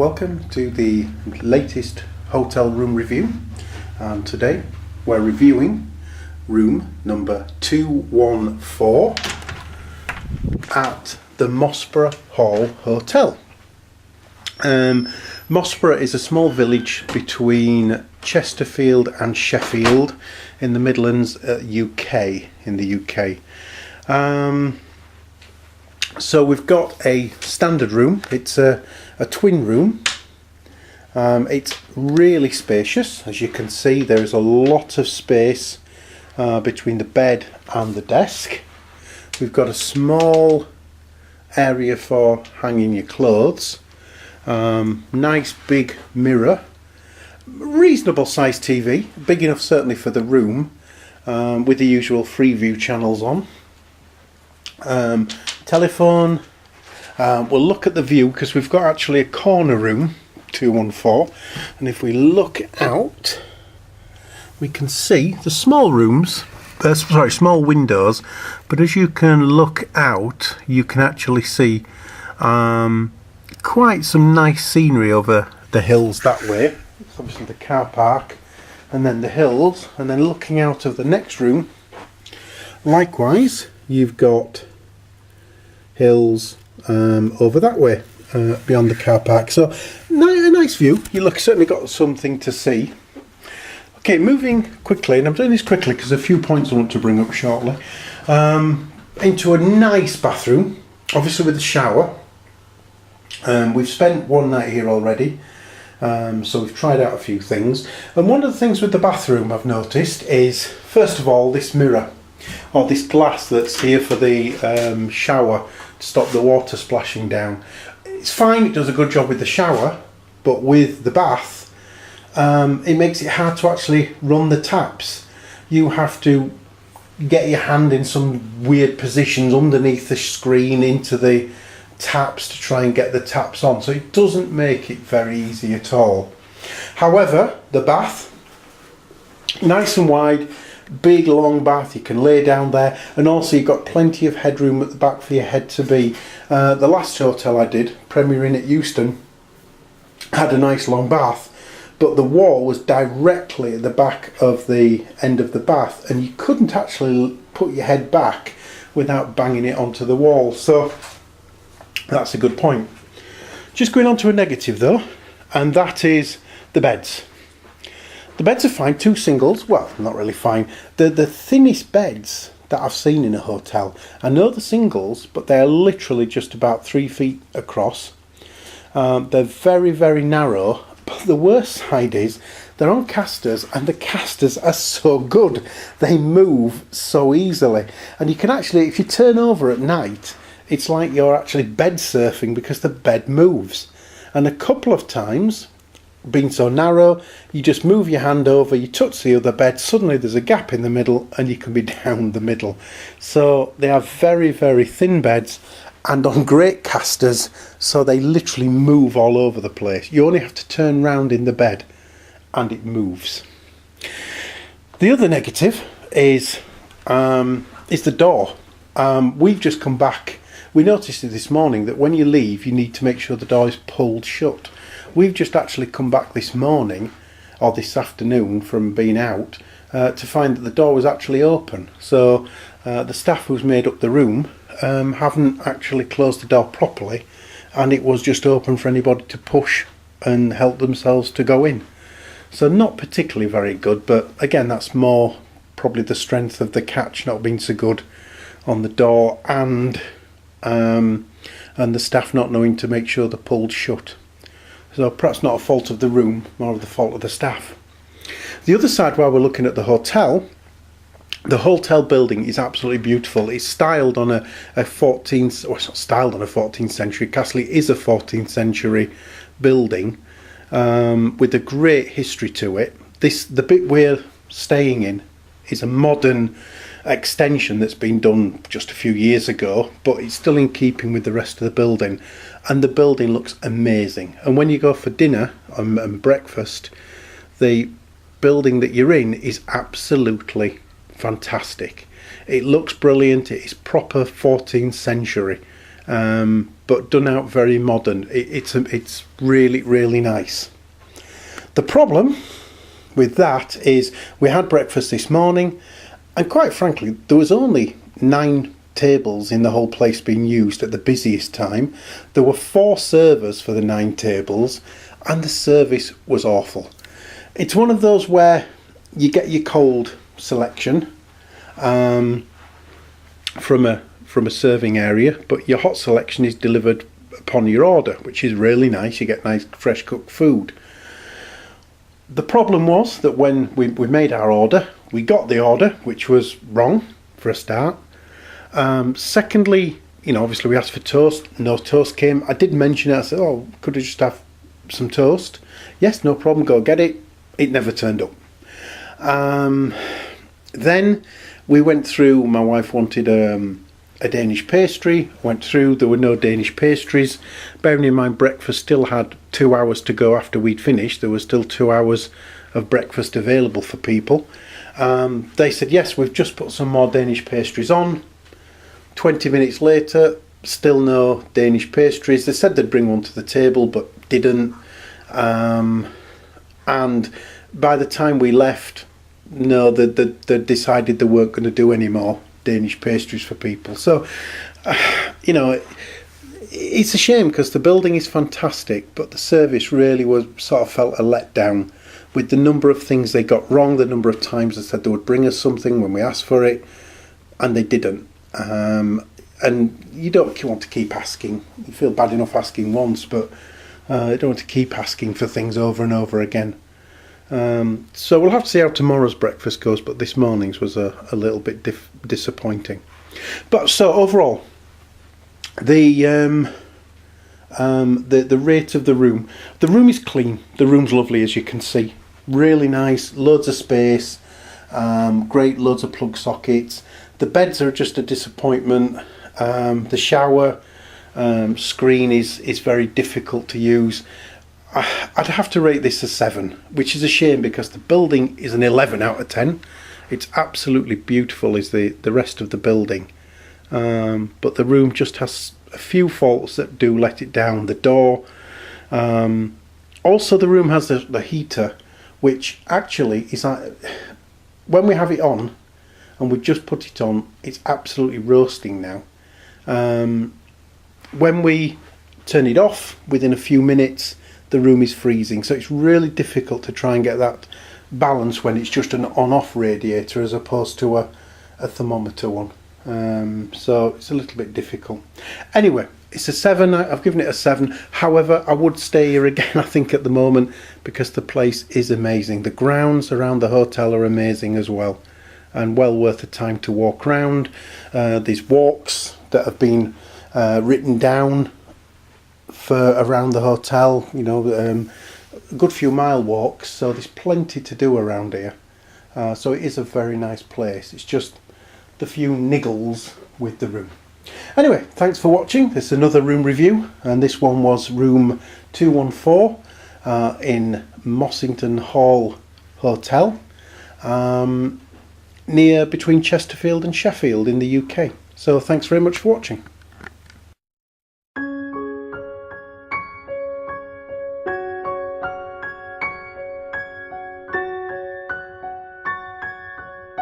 Welcome to the latest hotel room review, and today we're reviewing room number 214 at the Mossborough Hall Hotel. Mossborough is a small village between Chesterfield and Sheffield in the Midlands, UK. So we've got a standard room. It's a twin room. It's really spacious. As you can see, there is a lot of space between the bed and the desk. We've got a small area for hanging your clothes. Nice big mirror. Reasonable sized TV. Big enough certainly for the room, with the usual Freeview channels on. Telephone. We'll look at the view because we've got actually a corner room, 214, and if we look out we can see the small rooms, small windows, but as you can look out you can actually see quite some nice scenery over the hills that way. It's obviously the car park and then the hills, and then looking out of the next room likewise you've got hills over that way beyond the car park. So a nice view. You certainly got something to see. Okay, moving quickly, and I'm doing this quickly because there's a few points I want to bring up shortly. Into a nice bathroom, obviously with a shower. We've spent one night here already, so we've tried out a few things. And one of the things with the bathroom I've noticed is, first of all, this mirror, or this glass that's here for the shower to stop the water splashing down. It's fine, it does a good job with the shower, but with the bath it makes it hard to actually run the taps. You have to get your hand in some weird positions underneath the screen into the taps to try and get the taps on, so it doesn't make it very easy at all. However, the bath, nice and wide, big long bath, you can lay down there, and also you've got plenty of headroom at the back for your head to be. The last hotel I did, Premier Inn at Euston, had a nice long bath, but the wall was directly at the back of the end of the bath and you couldn't actually put your head back without banging it onto the wall, so that's a good point. Just going on to a negative though, and that is the beds. The beds are fine, two singles, well, not really fine. They're the thinnest beds that I've seen in a hotel. I know the singles, but they're literally just about 3 feet across. They're very, very narrow, but the worst side is they're on casters, and the casters are so good. They move so easily. And you can actually, if you turn over at night, it's like you're actually bed surfing because the bed moves. And a couple of times, being so narrow, you just move your hand over, you touch the other bed, suddenly there's a gap in the middle and you can be down the middle. So they are very, very thin beds and on great casters, so they literally move all over the place. You only have to turn round in the bed and it moves. The other negative is the door. We've just come back. We noticed it this morning that when you leave you need to make sure the door is pulled shut. We've just actually come back this morning or this afternoon from being out to find that the door was actually open. So the staff who's made up the room haven't actually closed the door properly, and it was just open for anybody to push and help themselves to go in. So not particularly very good, but again that's more probably the strength of the catch not being so good on the door, and the staff not knowing to make sure they're pulled shut. So perhaps not a fault of the room, more of the fault of the staff. The other side, while we're looking at the hotel building is absolutely beautiful. It's styled on a 14th, or it's not styled on a 14th century castle, it is a 14th century building with a great history to it. The bit we're staying in is a modern extension that's been done just a few years ago, but it's still in keeping with the rest of the building, and the building looks amazing. And when you go for dinner and breakfast, the building that you're in is absolutely fantastic. It looks brilliant. It is proper 14th century, but done out very modern. It's really, really nice. The problem with that is we had breakfast this morning, and quite frankly there was only 9 tables in the whole place being used at the busiest time. There were 4 servers for the 9 tables, and the service was awful. It's one of those where you get your cold selection from a serving area, but your hot selection is delivered upon your order, which is really nice. You get nice fresh cooked food. The problem was that when we made our order, we got the order, which was wrong for a start. Secondly, obviously we asked for toast. No toast came. I did mention it. I said, oh, could I just have some toast? Yes, no problem, go get it. It never turned up. Then we went through. My wife wanted a Danish pastry. Went through, there were no Danish pastries. Bearing in mind breakfast still had 2 hours to go after we'd finished. There was still 2 hours of breakfast available for people. They said, yes, we've just put some more Danish pastries on. 20 minutes later, still no Danish pastries. They said they'd bring one to the table, but didn't. And by the time we left, no, they decided they weren't going to do any more Danish pastries for people. So, it's a shame because the building is fantastic, but the service really felt a letdown with the number of things they got wrong, the number of times they said they would bring us something when we asked for it, and they didn't. And you don't want to keep asking. You feel bad enough asking once, but you don't want to keep asking for things over and over again. So we'll have to see how tomorrow's breakfast goes, but this morning's was a little bit disappointing. But so overall, the rate of the room is clean. The room's lovely, as you can see, really nice, loads of space, great, loads of plug sockets. The beds are just a disappointment. The shower screen is very difficult to use. I'd have to rate this a 7, which is a shame because the building is an 11 out of 10. It's absolutely beautiful is the rest of the building. But the room just has a few faults that do let it down. The door. Also the room has the heater, which actually is, when we have it on, and we just put it on, it's absolutely roasting now. When we turn it off, within a few minutes, the room is freezing. So it's really difficult to try and get that balance when it's just an on-off radiator as opposed to a thermometer one. So it's a little bit difficult. Anyway, it's a 7. I've given it a 7. However, I would stay here again, I think, at the moment, because the place is amazing. The grounds around the hotel are amazing as well, and well worth the time to walk around. These walks that have been written down for around the hotel, a good few mile walks, so there's plenty to do around here. So it is a very nice place. It's just the few niggles with the room. Anyway, thanks for watching. This is another room review, and this one was room 214 in Mossington Hall Hotel, near between Chesterfield and Sheffield in the UK. So thanks very much for watching.